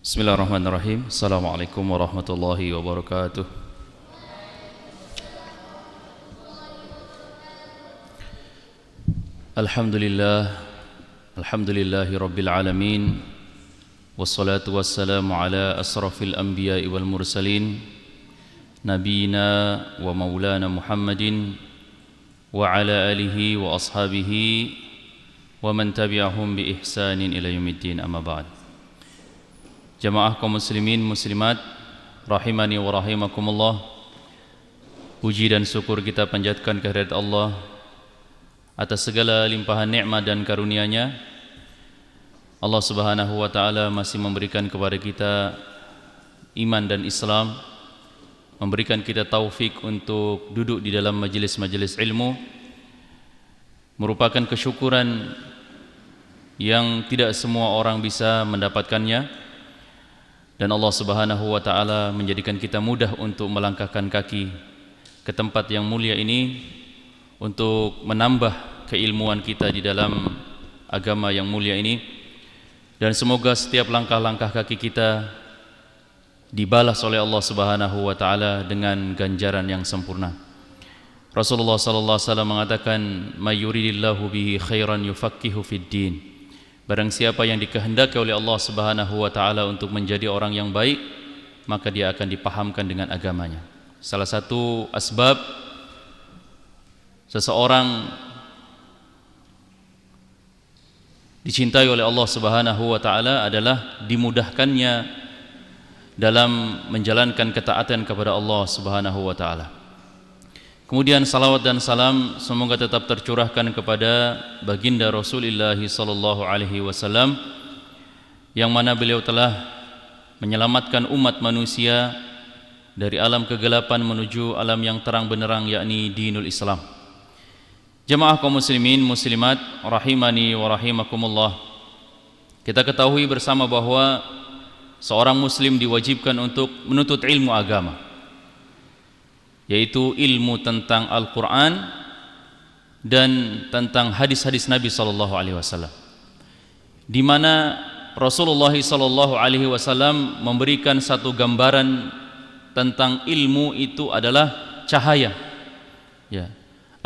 Bismillahirrahmanirrahim. Assalamualaikum warahmatullahi wabarakatuh. Alhamdulillahi rabbil alamin. Wassalatu wassalamu ala asrafil anbiya'i wal mursalin, nabiyina wa maulana Muhammadin wa ala alihi wa ashabihi wa man tabi'ahum bi ihsanin ila yaumiddin, amma ba'd. Jamaah kaum muslimin muslimat rahimani wa rahimakumullah, puji dan syukur kita panjatkan kehadirat Allah atas segala limpahan nikmat dan karunia-Nya. Allah Subhanahu wa taala masih memberikan kepada kita iman dan Islam, memberikan kita taufik untuk duduk di dalam majelis-majelis ilmu, merupakan kesyukuran yang tidak semua orang bisa mendapatkannya. Dan Allah Subhanahu wa taala menjadikan kita mudah untuk melangkahkan kaki ke tempat yang mulia ini untuk menambah keilmuan kita di dalam agama yang mulia ini. Dan semoga setiap langkah-langkah kaki kita dibalas oleh Allah Subhanahu wa taala dengan ganjaran yang sempurna. Rasulullah sallallahu alaihi wasallam mengatakan, "May yuridillahu bihi khairan yufaqihu fid din." Barang siapa yang dikehendaki oleh Allah Subhanahu wa taala untuk menjadi orang yang baik, maka dia akan dipahamkan dengan agamanya. Salah satu asbab seseorang dicintai oleh Allah Subhanahu wa taala adalah dimudahkannya dalam menjalankan ketaatan kepada Allah Subhanahu wa taala. Kemudian salawat dan salam semoga tetap tercurahkan kepada baginda Rasulullah sallallahu alaihi wasallam, yang mana beliau telah menyelamatkan umat manusia dari alam kegelapan menuju alam yang terang benderang, yakni dinul Islam. Jemaah kaum muslimin muslimat rahimani wa rahimakumullah, kita ketahui bersama bahwa seorang muslim diwajibkan untuk menuntut ilmu agama, yaitu ilmu tentang Al-Quran dan tentang hadis-hadis Nabi SAW, di mana Rasulullah SAW memberikan satu gambaran tentang ilmu itu adalah cahaya. Ya.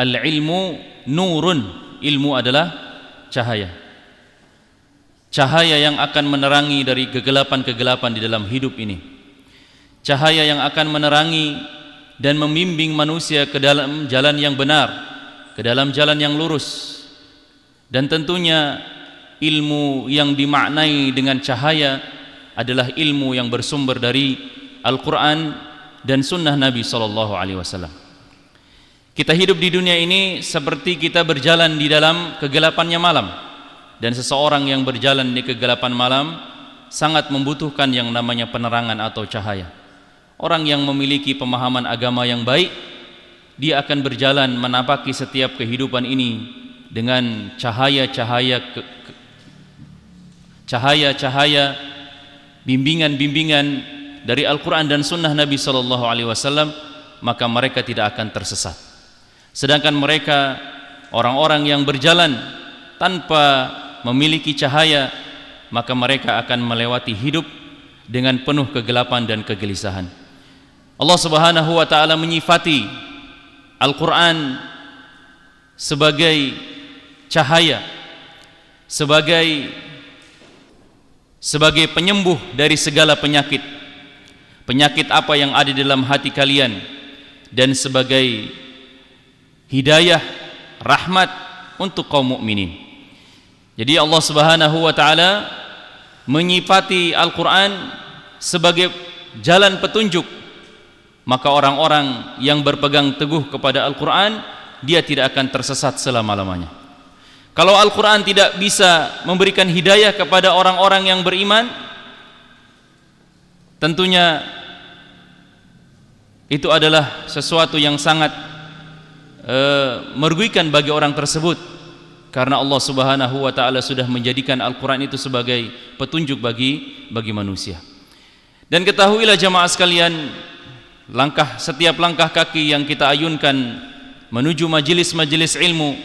Al-ilmu nurun, ilmu adalah cahaya. Cahaya yang akan menerangi dari kegelapan-kegelapan di dalam hidup ini. Cahaya yang akan menerangi dan membimbing manusia ke dalam jalan yang benar, ke dalam jalan yang lurus. Dan tentunya ilmu yang dimaknai dengan cahaya adalah ilmu yang bersumber dari Al-Quran dan sunnah Nabi SAW. Kita hidup di dunia ini seperti kita berjalan di dalam kegelapannya malam, dan seseorang yang berjalan di kegelapan malam sangat membutuhkan yang namanya penerangan atau cahaya. Orang yang memiliki pemahaman agama yang baik, dia akan berjalan menapaki setiap kehidupan ini dengan cahaya-cahaya bimbingan-bimbingan dari Al-Quran dan sunnah Nabi SAW, maka mereka tidak akan tersesat. Sedangkan mereka, orang-orang yang berjalan tanpa memiliki cahaya, maka mereka akan melewati hidup dengan penuh kegelapan dan kegelisahan. Allah Subhanahu wa taala menyifati Al-Quran sebagai cahaya, sebagai penyembuh dari segala penyakit. Penyakit apa yang ada dalam hati kalian, dan sebagai hidayah, rahmat untuk kaum mukminin. Jadi Allah Subhanahu wa taala menyifati Al-Quran sebagai jalan petunjuk. Maka orang-orang yang berpegang teguh kepada Al-Quran, dia tidak akan tersesat selama-lamanya. Kalau Al-Quran tidak bisa memberikan hidayah kepada orang-orang yang beriman, tentunya itu adalah sesuatu yang sangat merugikan bagi orang tersebut, karena Allah Subhanahu wa taala sudah menjadikan Al-Quran itu sebagai petunjuk bagi manusia. Dan ketahuilah jamaah sekalian, setiap langkah kaki yang kita ayunkan menuju majelis-majelis ilmu,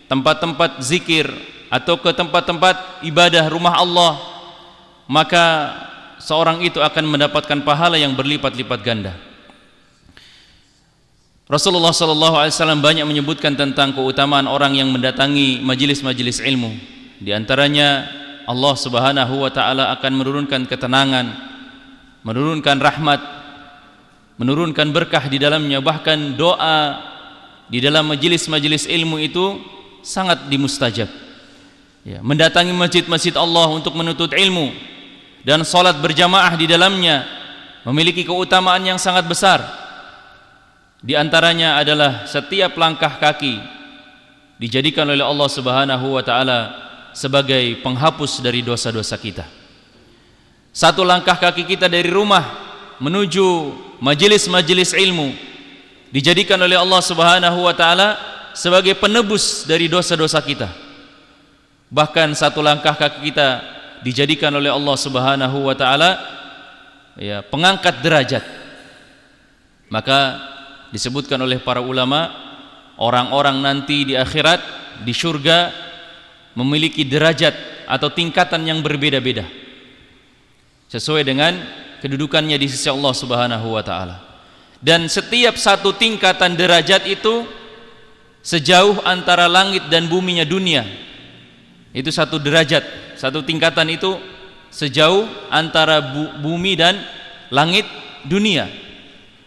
tempat-tempat zikir, atau ke tempat-tempat ibadah rumah Allah, maka seorang itu akan mendapatkan pahala yang berlipat-lipat ganda. Rasulullah SAW banyak menyebutkan tentang keutamaan orang yang mendatangi majelis-majelis ilmu. Di antaranya Allah Subhanahu wa taala akan menurunkan ketenangan, menurunkan rahmat, menurunkan berkah di dalamnya. Bahkan doa di dalam majelis-majelis ilmu itu sangat dimustajab. Ya, mendatangi masjid-masjid Allah untuk menuntut ilmu dan salat berjamaah di dalamnya memiliki keutamaan yang sangat besar. Di antaranya adalah setiap langkah kaki dijadikan oleh Allah Subhanahu wa taala sebagai penghapus dari dosa-dosa kita. Satu langkah kaki kita dari rumah menuju majelis-majelis ilmu dijadikan oleh Allah Subhanahu wa taala sebagai penebus dari dosa-dosa kita. Bahkan satu langkah kaki kita dijadikan oleh Allah Subhanahu wa taala ya, pengangkat derajat. Maka disebutkan oleh para ulama, orang-orang nanti di akhirat, di surga memiliki derajat atau tingkatan yang berbeda-beda sesuai dengan kedudukannya di sisi Allah Subhanahu wa taala. Dan setiap satu tingkatan derajat itu sejauh antara langit dan buminya dunia. Itu satu derajat, satu tingkatan itu sejauh antara bumi dan langit dunia.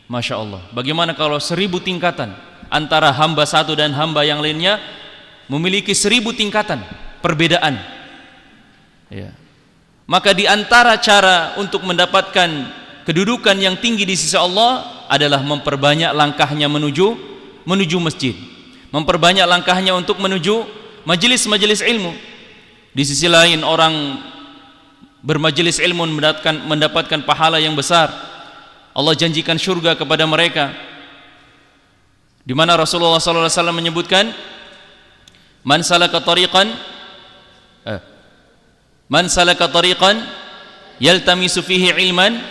Masya Allah, bagaimana kalau 1000 tingkatan antara hamba satu dan hamba yang lainnya memiliki 1000 tingkatan perbedaan ya. Maka di antara cara untuk mendapatkan kedudukan yang tinggi di sisi Allah adalah memperbanyak langkahnya menuju masjid, memperbanyak langkahnya untuk menuju majelis-majelis ilmu. Di sisi lain orang bermajelis ilmu mendapatkan pahala yang besar. Allah janjikan surga kepada mereka, di mana Rasulullah SAW menyebutkan, man salaka tariqan yaltamisu fihi ilman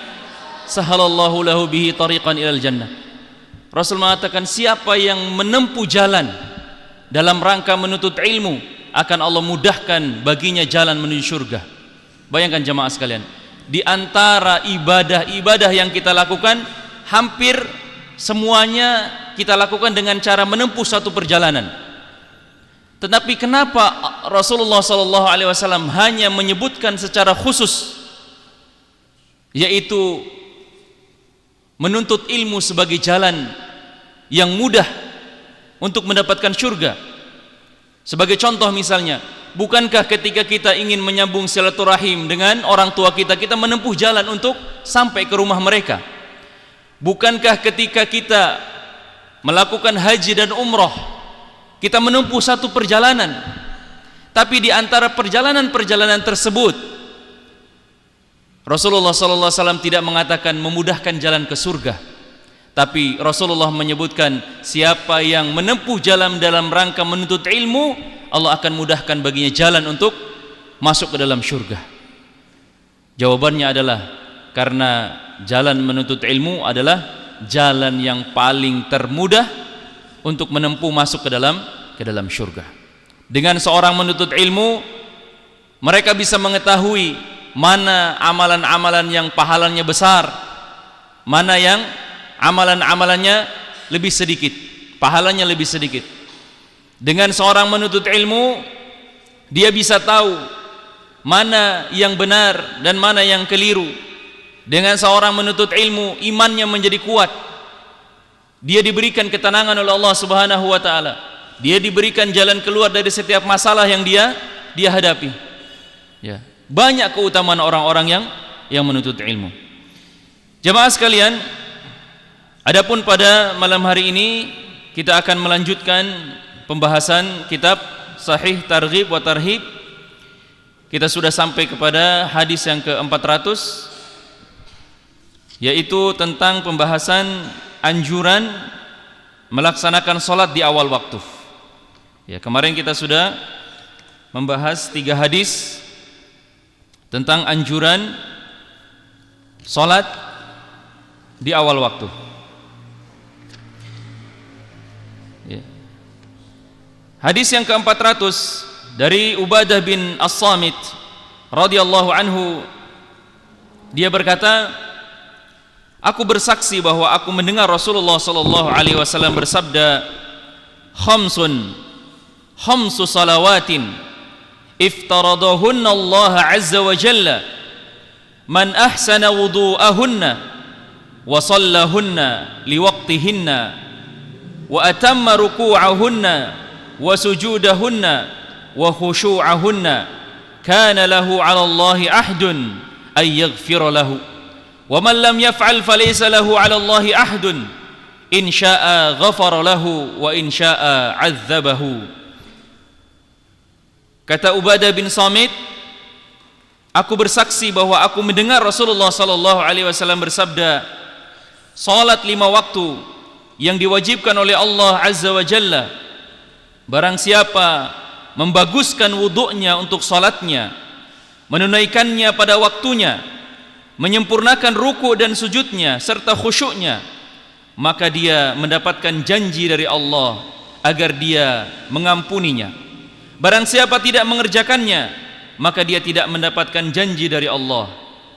sahalallahu lahu bihi tariqan ilal jannah. Rasul mengatakan, siapa yang menempuh jalan dalam rangka menuntut ilmu, akan Allah mudahkan baginya jalan menuju surga. Bayangkan jamaah sekalian, di antara ibadah-ibadah yang kita lakukan, hampir semuanya kita lakukan dengan cara menempuh satu perjalanan. Tetapi kenapa Rasulullah SAW hanya menyebutkan secara khusus, yaitu menuntut ilmu sebagai jalan yang mudah untuk mendapatkan surga? Sebagai contoh misalnya, bukankah ketika kita ingin menyambung silaturahim dengan orang tua kita, kita menempuh jalan untuk sampai ke rumah mereka? Bukankah ketika kita melakukan haji dan umroh, kita menempuh satu perjalanan? Tapi di antara perjalanan-perjalanan tersebut, Rasulullah SAW tidak mengatakan memudahkan jalan ke surga, tapi Rasulullah menyebutkan, siapa yang menempuh jalan dalam rangka menuntut ilmu, Allah akan mudahkan baginya jalan untuk masuk ke dalam surga. Jawabannya adalah karena jalan menuntut ilmu adalah jalan yang paling termudah untuk menempuh masuk ke dalam surga. Dengan seorang menuntut ilmu, mereka bisa mengetahui mana amalan-amalan yang pahalanya besar, mana yang amalan-amalannya lebih sedikit, pahalanya lebih sedikit. Dengan seorang menuntut ilmu, dia bisa tahu mana yang benar dan mana yang keliru. Dengan seorang menuntut ilmu, imannya menjadi kuat. Dia diberikan ketenangan oleh Allah Subhanahu wa taala. Dia diberikan jalan keluar dari setiap masalah yang dia hadapi. Ya, banyak keutamaan orang-orang yang menuntut ilmu. Jemaah sekalian, adapun pada malam hari ini kita akan melanjutkan pembahasan kitab Sahih Targhib wa Tarhib. Kita sudah sampai kepada hadis yang ke-400, yaitu tentang pembahasan anjuran melaksanakan sholat di awal waktu. Ya, kemarin kita sudah membahas 3 hadis tentang anjuran sholat di awal waktu. Ya. Hadis yang ke-400 dari Ubadah bin As-Samit radhiyallahu anhu, Dia berkata, aku bersaksi bahwa aku mendengar Rasulullah sallallahu alaihi wasallam bersabda, khamsu salawatin iftaradahunna Allah azza wa jalla man ahsana wudu'ahunna wa sallahunna liwaqtihinna wa atamma ruku'ahunna wa sujudahunna wa khushu'ahunna kana lahu 'ala Allah ahdun ay yaghfira lahu wa man lam yaf'al falaysa lahu 'ala Allah ahdun in syaa'a ghafara lahu wa in syaa'a 'adzabahu. Kata Ubadah bin Samit, aku bersaksi bahwa aku mendengar Rasulullah sallallahu alaihi wasallam bersabda, salat 5 waktu yang diwajibkan oleh Allah azza wa jalla, barang siapa membaguskan wudu'nya untuk salatnya, menunaikannya pada waktunya, menyempurnakan ruku' dan sujudnya serta khusyuknya, maka dia mendapatkan janji dari Allah agar dia mengampuninya. Barang siapa tidak mengerjakannya, maka dia tidak mendapatkan janji dari Allah.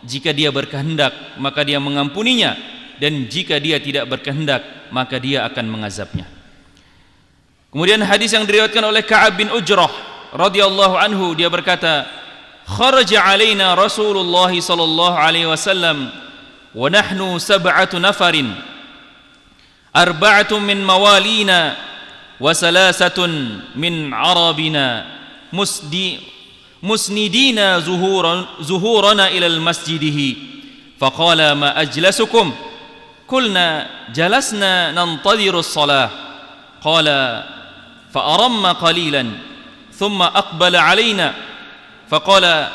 Jika dia berkehendak, maka dia mengampuninya, dan jika dia tidak berkehendak, maka dia akan mengazabnya. Kemudian hadis yang diriwayatkan oleh Ka'ab bin Ujrah radhiyallahu anhu, dia berkata, kharaja alaina Rasulullah sallallahu alaihi wasallam wa nahnu 7 nafarin, 4 min mawalina wa 3 min arabina musnidina zuhurana ila al-masjidihi faqala ma ajlasukum qulna jalasna nantadhiru as-salah qala fa aramma qalilan thumma aqbala alaina faqala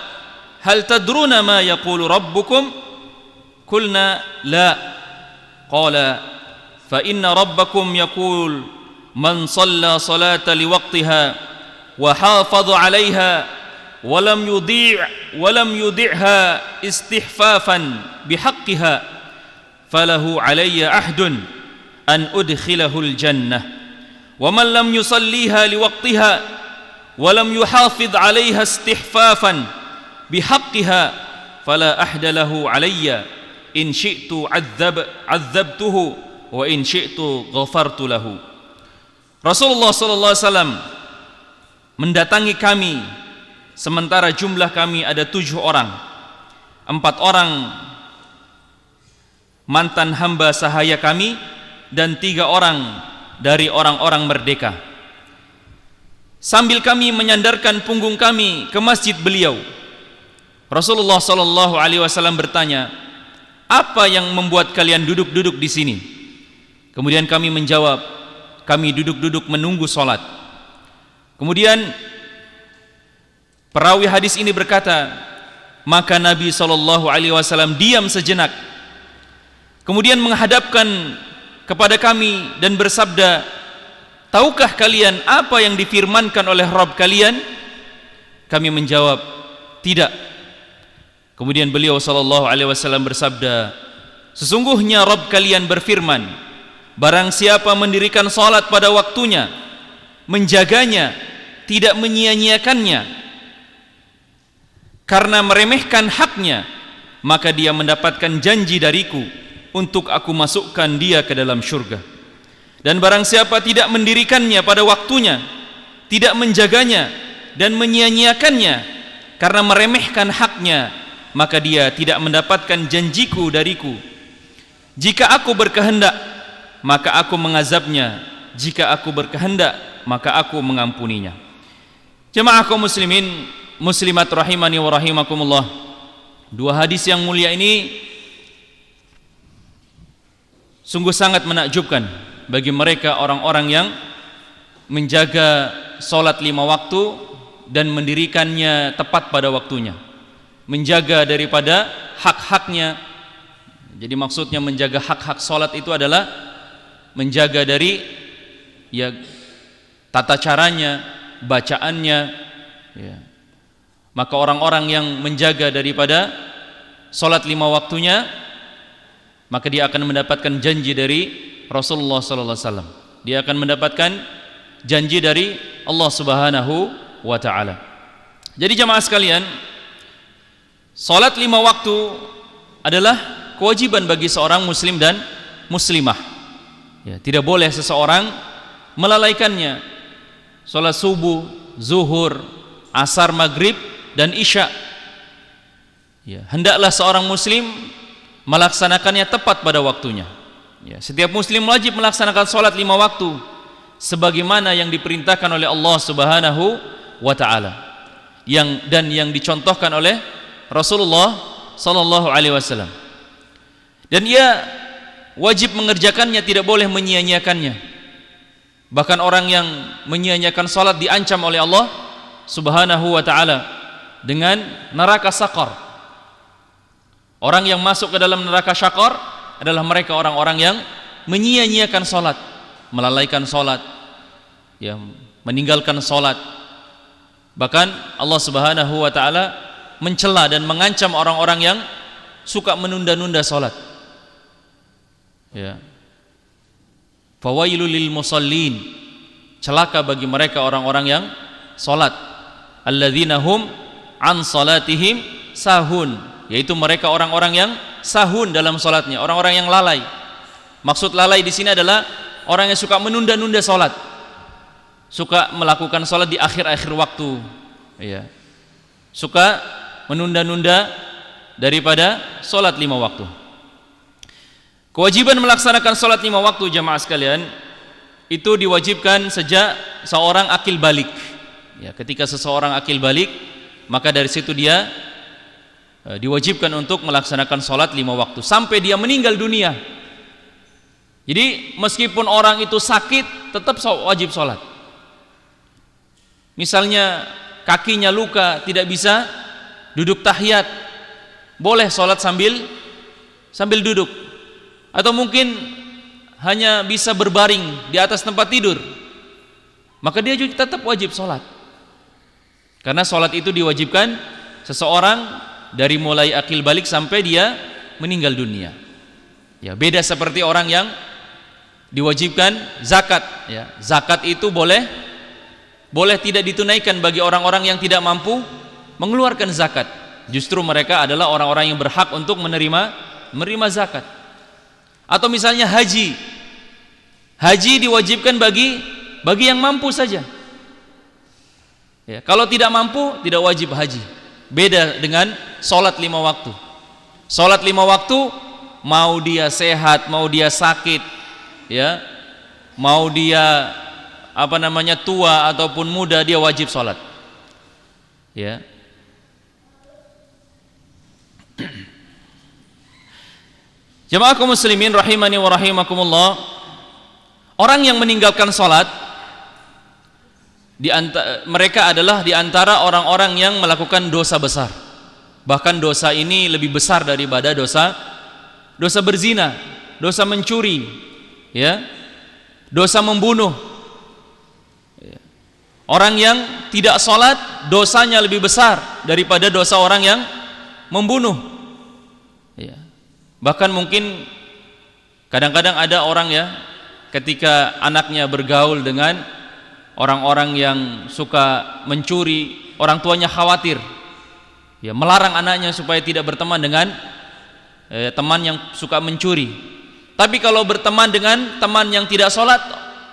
hal tadruna ma yaqulu rabbukum qulna la qala fa inna rabbakum yaqul man shalla salata liwaqtiha wa hafadha 'alayha wa lam yudhi'ha istihfafan bihaqqiha falahu 'alayya ahdun an udkhilahu al-jannah wa man lam yusalliha liwaqtiha wa lam yuhafidh 'alayha istihfafan bihaqqiha fala ahda lahu 'alayya in syi'tu 'adzabtuhu wa in syi'tu ghafartu lahu. Rasulullah sallallahu alaihi wasallam mendatangi kami sementara jumlah kami ada 7 orang. 4 orang mantan hamba sahaya kami dan 3 orang dari orang-orang merdeka. Sambil kami menyandarkan punggung kami ke masjid beliau, Rasulullah sallallahu alaihi wasallam bertanya, "Apa yang membuat kalian duduk-duduk di sini?" Kemudian kami menjawab, kami duduk-duduk menunggu salat. Kemudian perawi hadis ini berkata, maka Nabi sallallahu alaihi wasallam diam sejenak, kemudian menghadapkan kepada kami dan bersabda, tahukah kalian apa yang difirmankan oleh Rabb kalian? Kami menjawab, tidak. Kemudian beliau sallallahu alaihi wasallam bersabda, sesungguhnya Rabb kalian berfirman, barang siapa mendirikan salat pada waktunya, menjaganya, tidak menyia-nyiakannya karena meremehkan haknya, maka dia mendapatkan janji dariku untuk aku masukkan dia ke dalam syurga. Dan barang siapa tidak mendirikannya pada waktunya, tidak menjaganya dan menyia-nyiakannya karena meremehkan haknya, maka dia tidak mendapatkan janjiku dariku. Jika aku berkehendak, maka aku mengazabnya, jika aku berkehendak, maka aku mengampuninya. Jemaah kaum muslimin muslimat rahimani wa rahimakumullah, 2 hadis yang mulia ini sungguh sangat menakjubkan bagi mereka orang-orang yang menjaga salat 5 waktu dan mendirikannya tepat pada waktunya, menjaga daripada hak-haknya. Jadi maksudnya menjaga hak-hak salat itu adalah menjaga dari tata caranya, bacaannya, Maka orang-orang yang menjaga daripada salat 5 waktunya, maka dia akan mendapatkan janji dari Rasulullah sallallahu alaihi wasallam. Dia akan mendapatkan janji dari Allah Subhanahu wa taala. Jadi jemaah sekalian, salat 5 waktu adalah kewajiban bagi seorang muslim dan muslimah. Ya, tidak boleh seseorang melalaikannya. Salat subuh, zuhur, asar, maghrib, dan isya. Ya, hendaklah seorang muslim melaksanakannya tepat pada waktunya. Ya, setiap muslim wajib melaksanakan salat 5 waktu sebagaimana yang diperintahkan oleh Allah Subhanahu wa taala. Yang dicontohkan oleh Rasulullah sallallahu alaihi wasallam. Dan ia wajib mengerjakannya, tidak boleh menyia-nyiakannya. Bahkan orang yang menyia-nyiakan salat diancam oleh Allah Subhanahu wa taala dengan neraka Saqar. Orang yang masuk ke dalam neraka Saqar adalah mereka orang-orang yang menyia-nyiakan salat, melalaikan salat, ya, meninggalkan salat. Bahkan Allah Subhanahu wa taala mencela dan mengancam orang-orang yang suka menunda-nunda salat. Ya. Fawailul lil musallin, celaka bagi mereka orang-orang yang salat. Alladzina hum an salatihim sahun, yaitu mereka orang-orang yang sahun dalam salatnya, orang-orang yang lalai. Maksud lalai di sini adalah orang yang suka menunda-nunda salat, suka melakukan salat di akhir-akhir waktu, ya. Suka menunda-nunda daripada salat 5 waktu. Kewajiban melaksanakan salat 5 waktu jamaah sekalian itu diwajibkan sejak seorang akil balik. Ya, ketika seseorang akil balik, maka dari situ dia diwajibkan untuk melaksanakan salat 5 waktu sampai dia meninggal dunia. Jadi meskipun orang itu sakit, tetap wajib salat. Misalnya kakinya luka, tidak bisa duduk tahiyat, boleh salat sambil duduk. Atau mungkin hanya bisa berbaring di atas tempat tidur, maka dia juga tetap wajib salat. Karena salat itu diwajibkan seseorang dari mulai akil balik sampai dia meninggal dunia. Ya, beda seperti orang yang diwajibkan zakat, ya. Zakat itu boleh tidak ditunaikan bagi orang-orang yang tidak mampu mengeluarkan zakat. Justru mereka adalah orang-orang yang berhak untuk menerima zakat. Atau misalnya haji diwajibkan bagi yang mampu saja. Ya, kalau tidak mampu tidak wajib haji. Beda dengan salat 5 waktu. Salat 5 waktu, mau dia sehat, mau dia sakit, ya, mau dia tua ataupun muda, dia wajib salat. Ya. Jemaah kaum muslimin rahimani wa rahimakumullah, orang yang meninggalkan salat mereka adalah di antara orang-orang yang melakukan dosa besar. Bahkan dosa ini lebih besar daripada dosa berzina, dosa mencuri, ya, dosa membunuh. Orang yang tidak salat dosanya lebih besar daripada dosa orang yang membunuh. Ya. Bahkan mungkin kadang-kadang ada orang, ya, ketika anaknya bergaul dengan orang-orang yang suka mencuri, orang tuanya khawatir, ya, melarang anaknya supaya tidak berteman dengan teman yang suka mencuri. Tapi kalau berteman dengan teman yang tidak sholat,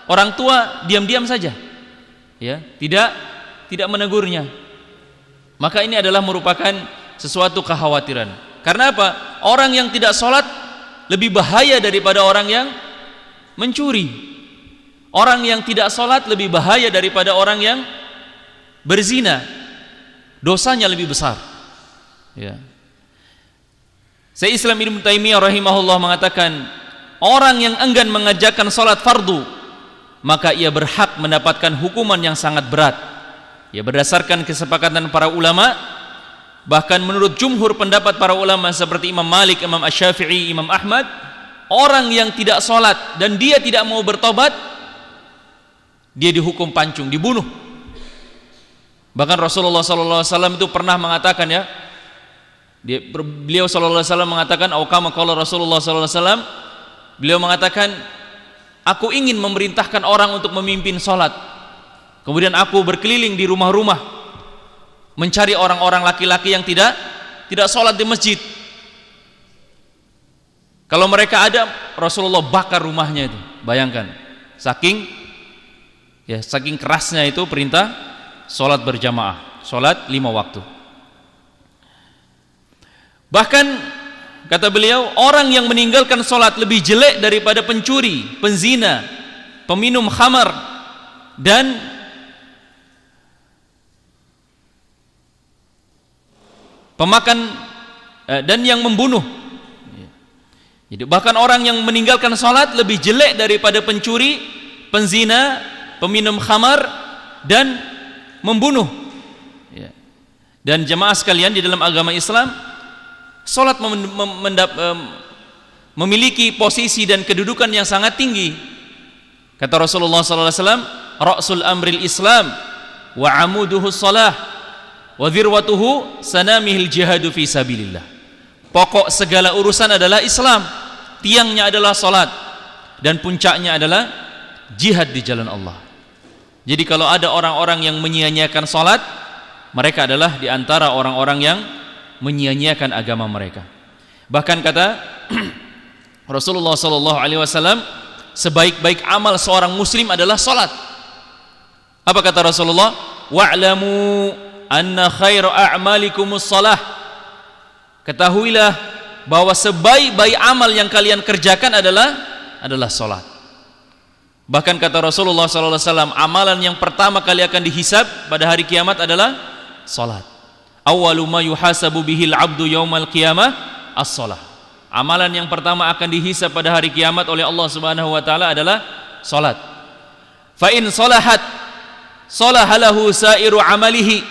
orang tua diam-diam saja, ya, tidak menegurnya. Maka ini adalah merupakan sesuatu kekhawatiran. Karena apa? Orang yang tidak sholat lebih bahaya daripada orang yang mencuri. Orang yang tidak sholat lebih bahaya daripada orang yang berzina. Dosanya lebih besar. Ya. Syekh Islam Ibnu Taimiyah rahimahullah mengatakan, orang yang enggan mengerjakan sholat fardu, maka ia berhak mendapatkan hukuman yang sangat berat. Ya, berdasarkan kesepakatan para ulama. Bahkan menurut jumhur pendapat para ulama seperti Imam Malik, Imam Asy-Syafi'i, Imam Ahmad, orang yang tidak sholat dan dia tidak mau bertobat, dia dihukum pancung, dibunuh. Bahkan Rasulullah SAW itu pernah mengatakan, ya, beliau SAW mengatakan, kama qala Rasulullah SAW, beliau mengatakan, aku ingin memerintahkan orang untuk memimpin sholat, kemudian aku berkeliling di rumah-rumah mencari orang-orang laki-laki yang tidak sholat di masjid. Kalau mereka ada, Rasulullah bakar rumahnya itu. Bayangkan, saking kerasnya itu perintah sholat berjamaah, sholat 5 waktu. Bahkan kata beliau, orang yang meninggalkan sholat lebih jelek daripada pencuri, penzina, peminum khamar, dan pemakan dan yang membunuh. Jadi bahkan orang yang meninggalkan sholat lebih jelek daripada pencuri, penzina, peminum khamar, dan membunuh. Dan jemaah sekalian, di dalam agama Islam, sholat memiliki posisi dan kedudukan yang sangat tinggi. Kata Rasulullah SAW, Ra'sul amril Islam wa amuduhu shalah wa dhirwatuhu sanamihil jihadu fi sabilillah. Pokok segala urusan adalah Islam, tiangnya adalah salat, dan puncaknya adalah jihad di jalan Allah. Jadi kalau ada orang-orang yang menyia-nyiakan salat, mereka adalah di antara orang-orang yang menyia-nyiakan agama mereka. Bahkan kata Rasulullah SAW, sebaik-baik amal seorang muslim adalah salat. Apa kata Rasulullah? Wa'lamu anna khairu a'malikumus salah. Ketahuilah bahwa sebaik-baik amal yang kalian kerjakan adalah salat. Bahkan kata Rasulullah SAW, amalan yang pertama kali akan dihisab pada hari kiamat adalah salat. Awwalu ma yuhasabu bihil abdu yaumal qiyamah as-salah. Amalan yang pertama akan dihisab pada hari kiamat oleh Allah Subhanahu wa taala adalah salat. Fa in salahat salahalahu sairu amalihi.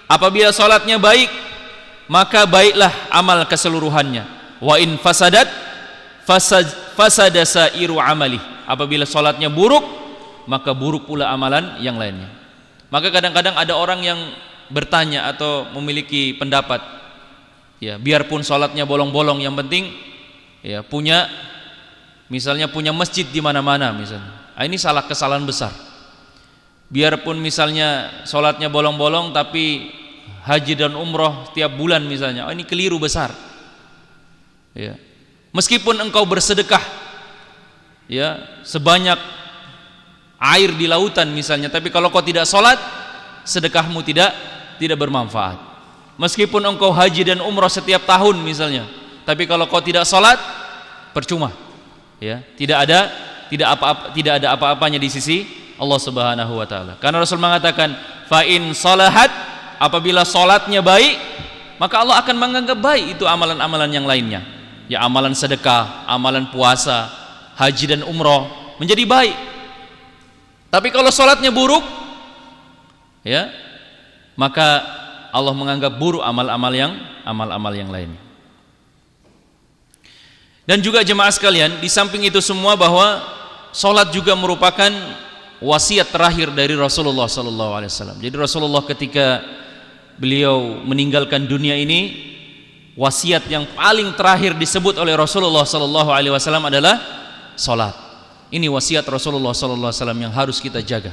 Apabila salatnya baik, maka baiklah amal keseluruhannya. Wa in fasadat fasada sairu amali. Apabila salatnya buruk, maka buruk pula amalan yang lainnya. Maka kadang-kadang ada orang yang bertanya atau memiliki pendapat, ya, biarpun salatnya bolong-bolong, yang penting ya misalnya punya masjid di mana-mana misalnya. Ini kesalahan besar. Biarpun misalnya salatnya bolong-bolong tapi haji dan umroh tiap bulan misalnya, ini keliru besar. Ya. Meskipun engkau bersedekah, ya, sebanyak air di lautan misalnya, tapi kalau kau tidak salat, sedekahmu tidak bermanfaat. Meskipun engkau haji dan umroh setiap tahun misalnya, tapi kalau kau tidak salat, percuma. Ya, tidak ada apa-apanya di sisi Allah Subhanahu wa taala. Karena Rasul mengatakan, fa in salahat, apabila salatnya baik, maka Allah akan menganggap baik itu amalan-amalan yang lainnya. Ya, amalan sedekah, amalan puasa, haji dan umroh menjadi baik. Tapi kalau salatnya buruk, ya, maka Allah menganggap buruk amal-amal yang lainnya. Dan juga jemaah sekalian, di samping itu semua, bahwa salat juga merupakan wasiat terakhir dari Rasulullah SAW. Jadi Rasulullah ketika beliau meninggalkan dunia ini, wasiat yang paling terakhir disebut oleh Rasulullah SAW adalah salat. Ini wasiat Rasulullah SAW yang harus kita jaga.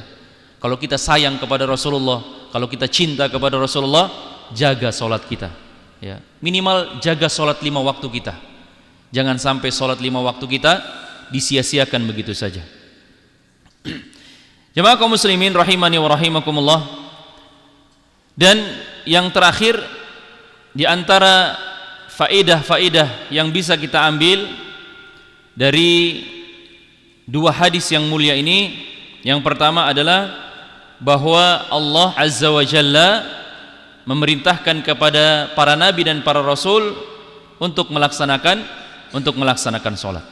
Kalau kita sayang kepada Rasulullah, kalau kita cinta kepada Rasulullah, jaga salat kita. Ya, minimal jaga salat 5 waktu kita. Jangan sampai salat 5 waktu kita disia-siakan begitu saja. Jemaah kaum muslimin rahimani wa rahimakumullah. Dan yang terakhir, di antara faedah-faedah yang bisa kita ambil dari 2 hadis yang mulia ini, yang pertama adalah bahwa Allah Azza wa Jalla memerintahkan kepada para nabi dan para rasul untuk melaksanakan salat.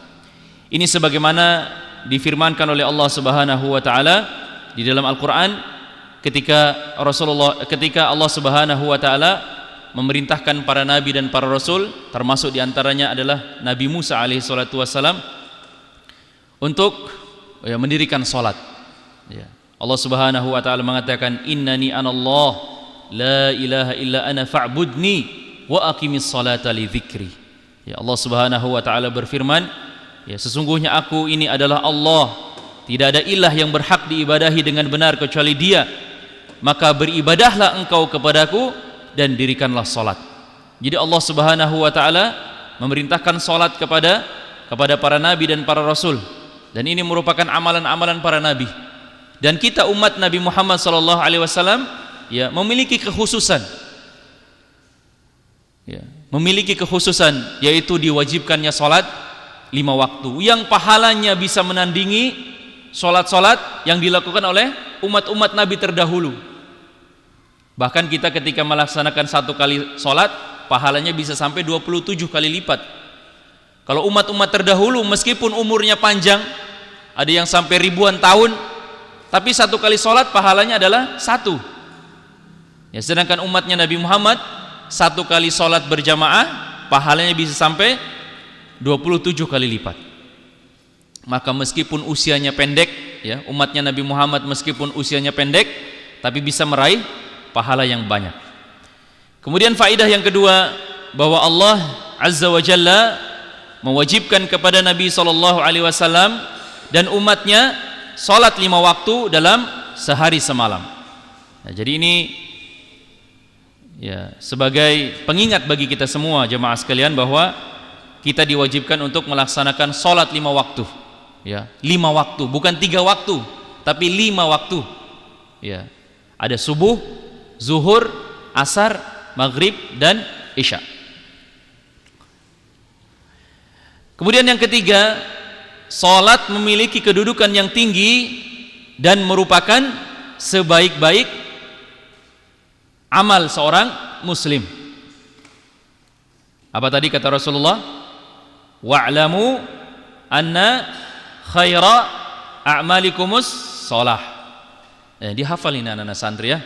Ini sebagaimana difirmankan oleh Allah Subhanahu wa taala di dalam Al-Qur'an ketika Allah Subhanahu wa taala memerintahkan para nabi dan para rasul, termasuk diantaranya adalah Nabi Musa alaihi salatu wassalam, untuk mendirikan salat. Ya. Allah Subhanahu wa taala mengatakan, innani anallah la ilaha illa ana fa'budni wa aqimis salata li dzikri. Ya, Allah Subhanahu wa taala berfirman, ya, sesungguhnya aku ini adalah Allah, tidak ada ilah yang berhak diibadahi dengan benar kecuali Dia, maka beribadahlah engkau kepadaku dan dirikanlah salat. Jadi Allah Subhanahu wa taala memerintahkan salat kepada kepada para nabi dan para rasul, dan ini merupakan amalan-amalan para nabi. Dan kita umat Nabi Muhammad SAW ya memiliki kekhususan, ya, memiliki kekhususan, yaitu diwajibkannya salat 5 waktu yang pahalanya bisa menandingi salat-salat yang dilakukan oleh umat-umat Nabi terdahulu. Bahkan kita ketika melaksanakan 1 kali salat, pahalanya bisa sampai 27 kali lipat. Kalau umat-umat terdahulu meskipun umurnya panjang, ada yang sampai ribuan tahun, tapi 1 kali salat pahalanya adalah 1. Ya, sedangkan umatnya Nabi Muhammad 1 kali salat berjamaah pahalanya bisa sampai 27 kali lipat. Maka meskipun usianya pendek, ya, umatnya Nabi Muhammad meskipun usianya pendek, tapi bisa meraih pahala yang banyak. Kemudian faedah yang kedua, bahwa Allah Azza wa Jalla mewajibkan kepada Nabi SAW dan umatnya salat 5 waktu dalam sehari semalam. Nah, jadi ini ya sebagai pengingat bagi kita semua jemaah sekalian, bahwa kita diwajibkan untuk melaksanakan salat 5 waktu, ya, 5 waktu, bukan 3 waktu, tapi 5 waktu, ya. Ada subuh, zuhur, asar, maghrib, dan isya. Kemudian yang ketiga, salat memiliki kedudukan yang tinggi dan merupakan sebaik-baik amal seorang muslim. Apa tadi kata Rasulullah? Wa'lamu anna khaira a'malikumus shalah. Dihafal ini anak-anak santri ya.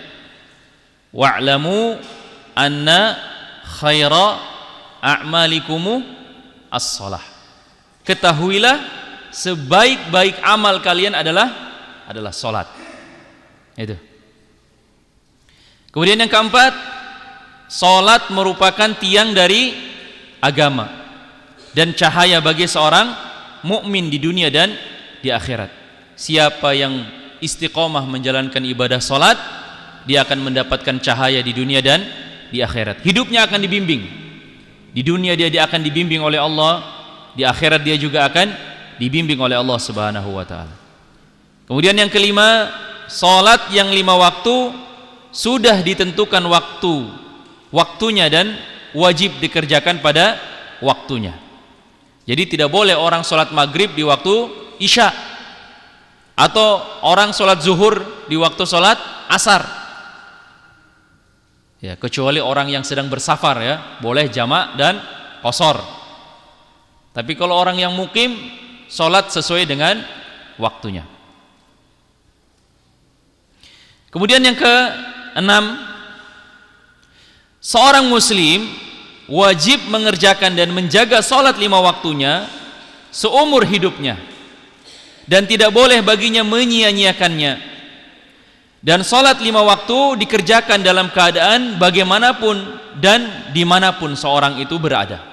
Wa'lamu anna khaira a'malikumu as-shalah. Ketahuilah sebaik-baik amal kalian adalah salat. Itu. Kemudian yang keempat, salat merupakan tiang dari agama dan cahaya bagi seorang mukmin di dunia dan di akhirat. Siapa yang istiqomah menjalankan ibadah salat, dia akan mendapatkan cahaya di dunia dan di akhirat. Hidupnya akan dibimbing. Di dunia dia akan dibimbing oleh Allah, di akhirat dia juga akan dibimbing oleh Allah Subhanahu wa taala. Kemudian yang kelima, salat yang 5 waktu sudah ditentukan waktunya dan wajib dikerjakan pada waktunya. Jadi tidak boleh orang sholat maghrib di waktu isya, atau orang sholat zuhur di waktu sholat asar, ya, kecuali orang yang sedang bersafar, ya, boleh jamak dan qasar. Tapi kalau orang yang mukim, sholat sesuai dengan waktunya. Kemudian yang keenam, seorang muslim wajib mengerjakan dan menjaga salat 5 waktunya seumur hidupnya, dan tidak boleh baginya menyia-nyiakannya. Dan salat 5 waktu dikerjakan dalam keadaan bagaimanapun dan dimanapun seorang itu berada.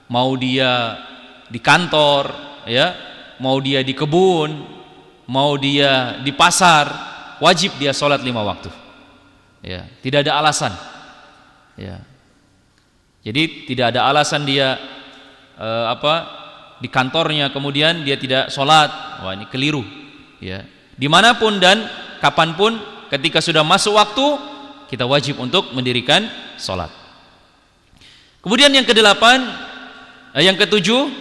Mau dia di kantor, ya, mau dia di kebun, mau dia di pasar, wajib dia salat 5 waktu. Ya, tidak ada alasan. Ya. Jadi tidak ada alasan dia di kantornya kemudian dia tidak sholat. Wah, ini keliru. Ya. Dimanapun dan kapanpun, ketika sudah masuk waktu, kita wajib untuk mendirikan sholat. Kemudian yang yang ketujuh,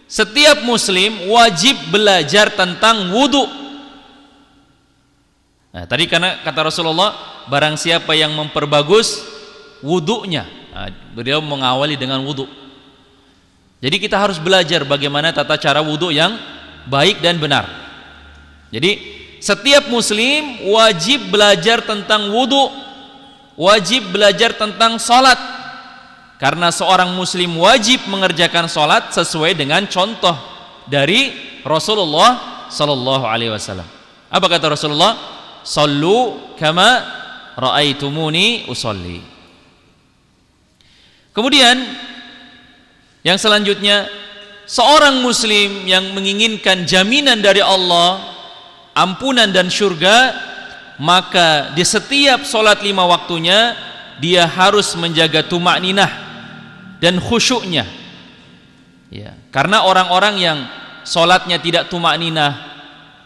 setiap muslim wajib belajar tentang wudu. Nah, tadi karena kata Rasulullah, barang siapa yang memperbagus wudunya, beliau mengawali dengan wudu. Jadi kita harus belajar bagaimana tata cara wudu yang baik dan benar. Jadi setiap muslim wajib belajar tentang wudu, wajib belajar tentang salat, karena seorang muslim wajib mengerjakan salat sesuai dengan contoh dari Rasulullah sallallahu alaihi wasallam. Apa kata Rasulullah? Sallu kama raaitumuni usolli. Kemudian yang selanjutnya, seorang muslim yang menginginkan jaminan dari Allah, ampunan dan surga, maka di setiap sholat 5 waktunya dia harus menjaga tumakninah dan khusyuknya. Ya, karena orang-orang yang salatnya tidak tumakninah,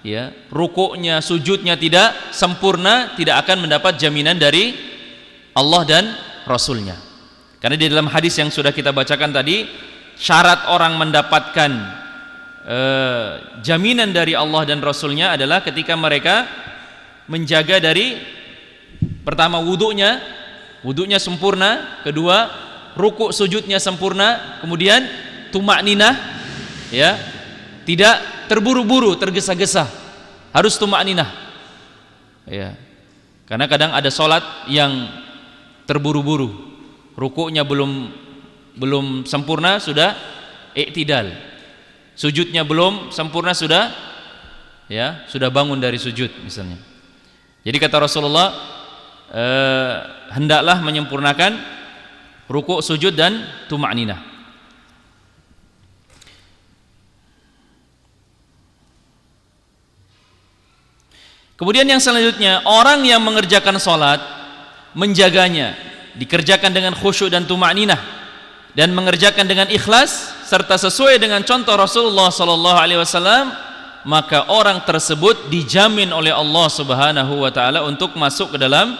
ya, rukuknya, sujudnya tidak sempurna, tidak akan mendapat jaminan dari Allah dan Rasulnya. Karena di dalam hadis yang sudah kita bacakan tadi, syarat orang mendapatkan jaminan dari Allah dan Rasulnya adalah ketika mereka menjaga dari pertama wudunya sempurna, kedua rukuk sujudnya sempurna, kemudian tumakninah, ya, tidak terburu-buru, tergesa-gesa, harus tumakninah, ya. Karena kadang ada solat yang terburu-buru, rukuknya belum sempurna sudah i'tidal, sujudnya belum sempurna sudah bangun dari sujud misalnya. Jadi kata Rasulullah, hendaklah menyempurnakan rukuk, sujud dan tumakninah. Kemudian yang selanjutnya, orang yang mengerjakan salat, menjaganya, dikerjakan dengan khusyuk dan tumakninah, dan mengerjakan dengan ikhlas serta sesuai dengan contoh Rasulullah SAW, maka orang tersebut dijamin oleh Allah Subhanahu wa taala untuk masuk ke dalam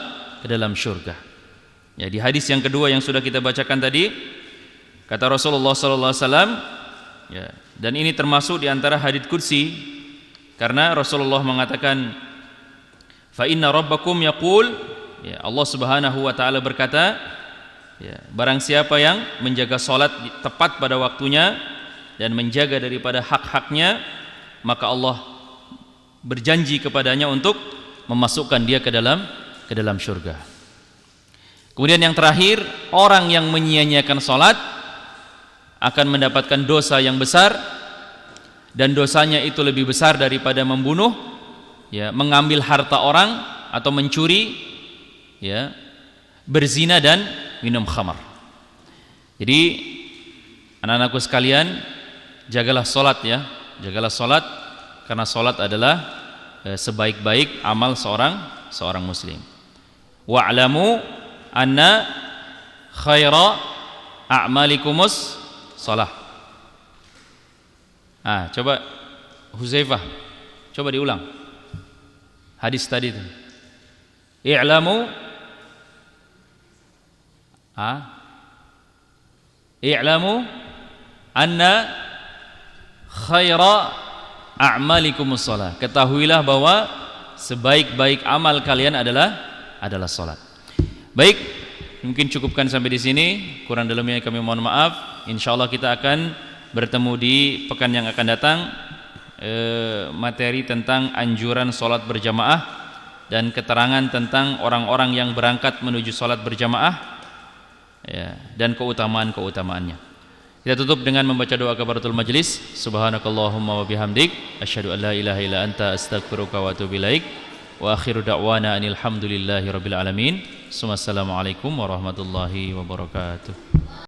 syurga. Ya, di hadis yang kedua yang sudah kita bacakan tadi, kata Rasulullah SAW, ya, dan ini termasuk di antara hadits qudsi, karena Rasulullah mengatakan, fa inna rabbakum yaqul, ya, Allah Subhanahu wa taala berkata, ya, barang siapa yang menjaga salat tepat pada waktunya dan menjaga daripada hak-haknya, maka Allah berjanji kepadanya untuk memasukkan dia ke dalam syurga. Kemudian yang terakhir, orang yang menyia-nyiakan salat akan mendapatkan dosa yang besar, dan dosanya itu lebih besar daripada membunuh, ya, mengambil harta orang atau mencuri, ya, berzina dan minum khamar. Jadi anak-anakku sekalian, jagalah salat, ya, jagalah salat, karena salat adalah sebaik-baik amal seorang muslim. Wa'lamu anna khaira a'malikumus shalah. Coba Huzaifah, coba diulang hadis tadi itu. I'lamu anna khaira a'malikumus shalah. Ketahuilah bahwa sebaik-baik amal kalian adalah salat. Baik, mungkin cukupkan sampai di sini. Kurang dalamnya kami mohon maaf. Insyaallah kita akan bertemu di pekan yang akan datang, materi tentang anjuran salat berjamaah dan keterangan tentang orang-orang yang berangkat menuju salat berjamaah, ya, dan keutamaan-keutamaannya. Kita tutup dengan membaca doa kafaratul majlis. Subhanakallahumma wa bihamdik, asyhadu an la ilaha illa anta, astaghfiruka wa atubu ilaik. Wa akhiru da'wana anil hamdulillahi rabbil alamin. Assalamualaikum warahmatullahi wabarakatuh.